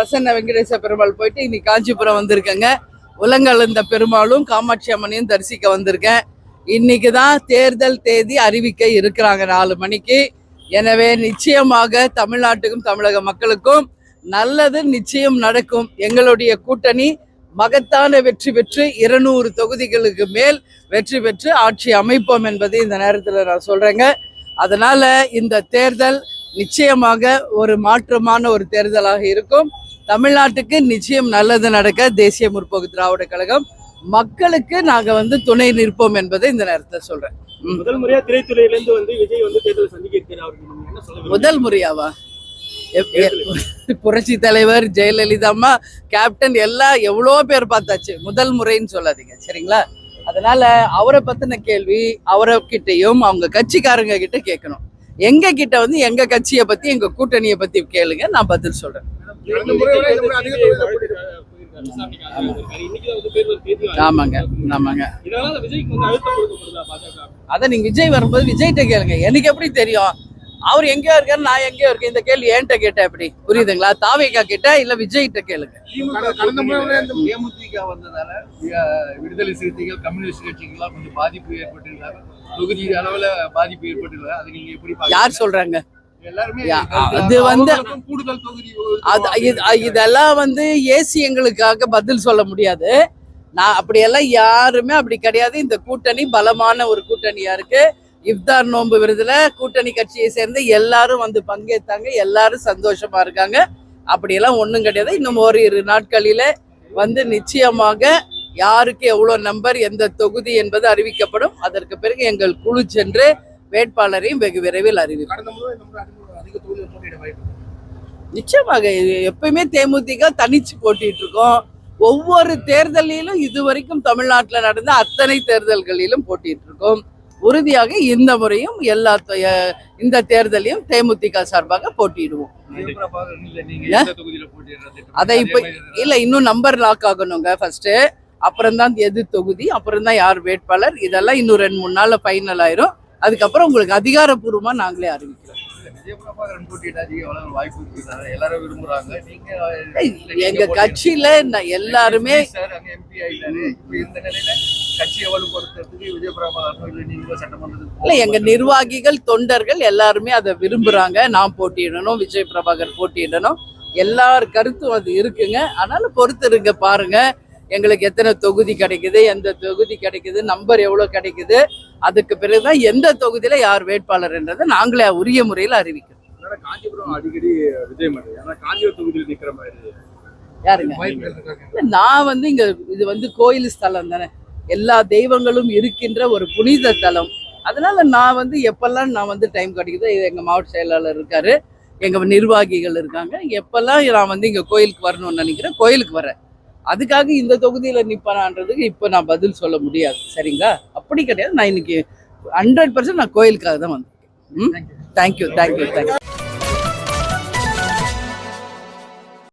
பிரசன்ன வெங்கடேச பெருமாள் போயிட்டு இன்னைக்கு காஞ்சிபுரம் வந்திருக்கேங்க. உலகளந்த பெருமாளும் காமாட்சி அம்மனையும் தரிசிக்க வந்திருக்கேன். இன்னைக்கு தான் தேர்தல் தேதி அறிவிக்க இருக்கிறாங்க 4 மணிக்கு. எனவே நிச்சயமாக தமிழ்நாட்டுக்கும் தமிழக மக்களுக்கும் நல்லது நிச்சயம் நடக்கும். எங்களுடைய கூட்டணி மகத்தான வெற்றி பெற்று 200 தொகுதிகளுக்கு மேல் வெற்றி பெற்று ஆட்சி அமைப்போம் என்பதை இந்த நேரத்தில் நான் சொல்றேங்க. அதனால இந்த தேர்தல் நிச்சயமாக ஒரு மாற்றமான ஒரு தேர்தலாக இருக்கும். தமிழ்நாட்டுக்கு நிச்சயம் நல்லது நடக்க தேசிய முற்போக்கு திராவிட கழகம் மக்களுக்கு நாங்க துணை நிற்போம் என்பதை இந்த நேரத்தில் சொல்றேன். முதல் முறையா திரைத்துறையிலிருந்து விஜய் தேர்தல் சந்திக்க இருக்கிறார். முதல் முறையாவா? புரட்சி தலைவர் ஜெயலலிதா அம்மா, கேப்டன் எல்லாம் எவ்வளோ பேர் பார்த்தாச்சு. முதல் முறைன்னு சொல்லாதீங்க சரிங்களா? அதனால அவரை பத்தின கேள்வி அவர்கிட்டையும் அவங்க கட்சிக்காரங்க கிட்ட கேட்கணும். எங்க கிட்ட எங்க கட்சியை பத்தி எங்க கூட்டணியை பத்தி கேளுங்க, நான் பதில் சொல்றேன். ஆமாங்க ஆமாங்க. அத நீங்க விஜய் வரும்போது விஜய்கிட்ட கேளுங்க. எனக்கு எப்படி தெரியும் அவர் எங்கேயோ இருக்காரு, நான் எங்கேயோ இருக்கேன்? இந்த கேள்வி என்கிட்ட கேட்டேன் எப்படி புரியுதுங்களா? தாவேகா கிட்ட இல்ல விஜய்கிட்ட கேளுங்க. தேமுதிக வந்ததால விடுதலை சிறுத்தைகள் கம்யூனிஸ்ட் கட்சிகள்லாம் கொஞ்சம் பாதிப்பு ஏற்பட்டிருக்காங்க, தொகுதி அளவுல பாதிப்பு ஏற்பட்டிருக்காங்க. அது நீங்க எப்படி யார் சொல்றாங்க? அது கூடுதல் தொகுதி இதெல்லாம் ஏசி எங்களுக்காக பதில் சொல்ல முடியாது. நான் அப்படியெல்லாம் யாருமே அப்படி கிடையாது. இந்த கூட்டணி பலமான ஒரு கூட்டணியா இருக்கு. இஃப்தார் நோன்பு விருதுல கூட்டணி கட்சியை சேர்ந்து எல்லாரும் பங்கேற்றாங்க. எல்லாரும் சந்தோஷமா இருக்காங்க. அப்படியெல்லாம் ஒண்ணும் கிடையாது. இன்னும் ஓரிரு நாட்களில நிச்சயமாக யாருக்கு எவ்வளவு நம்பர் எந்த தொகுதி என்பது அறிவிக்கப்படும். அதற்கு பிறகு எங்கள் குழு சென்று வேட்பாளரையும் வெகு விரைவில் அறிவிக்கும். நிச்சயமாக எப்பயுமே தேமுதிக தனிச்சு போட்டிட்டு இருக்கோம். ஒவ்வொரு தேர்தலிலும் இதுவரைக்கும் தமிழ்நாட்டில் நடந்த அத்தனை தேர்தல்களிலும் போட்டிட்டு இருக்கோம். உறுதியாக இந்த முறையும் இந்த தேர்தலையும் தேமுதிக சார்பாக போட்டியிடுவோம். அதை இப்ப இல்ல, இன்னும் நம்பர் லாக் ஆகணுங்க ஃபர்ஸ்ட். அப்புறம் தான் எது தொகுதி, அப்புறம் தான் யார் வேட்பாளர், இதெல்லாம் இன்னும் 2-3 நாள்ல ஃபைனல் ஆயிரும். அதுக்கப்புறம் உங்களுக்கு அதிகாரப்பூர்வமா நாங்களே அறிவிக்கிறோம். எங்க கட்சியில எல்லாருமே இல்ல, எங்க நிர்வாகிகள் தொண்டர்கள் எல்லாருமே அதை விரும்புறாங்க. நான் போட்டியிடணும், விஜய் பிரபாகர் போட்டியிடணும், எல்லார் கருத்தும் அது இருக்குங்க. ஆனாலும் பொறுத்திருங்க, பாருங்க எங்களுக்கு எத்தனை தொகுதி கிடைக்குது, எந்த தொகுதி கிடைக்குது, நம்பர் எவ்வளவு கிடைக்குது. அதுக்கு பிறகுதான் எந்த தொகுதியில யார் வேட்பாளர் என்றதை நாங்களே உரிய முறையில் அறிவிக்கிறோம். அடிக்கடி விஜய் காஞ்சிபுரம் தொகுதியில் நிக்கிற மாதிரி யாருங்க? நான் இங்க இது கோயில் ஸ்தலம் தானே, எல்லா தெய்வங்களும் இருக்கின்ற ஒரு புனித தலம். அதனால நான் எப்பெல்லாம் நான் டைம் கிடைக்குதோ, எங்க மாவட்ட செயலாளர் இருக்காரு, எங்க நிர்வாகிகள் இருக்காங்க, எப்பெல்லாம் நான் இங்க கோயிலுக்கு வரணும்னு நினைக்கிறேன் கோயிலுக்கு வரேன். அதுக்காக இந்த தொகுதியில நிப்பனான்றதுக்கு இப்ப நான் பதில் சொல்ல முடியாது சரிங்களா? அப்படி கிடையாது. நான் இன்னைக்கு 100% நான் கோயிலுக்காக தான் வந்தேன். தேங்க்யூ.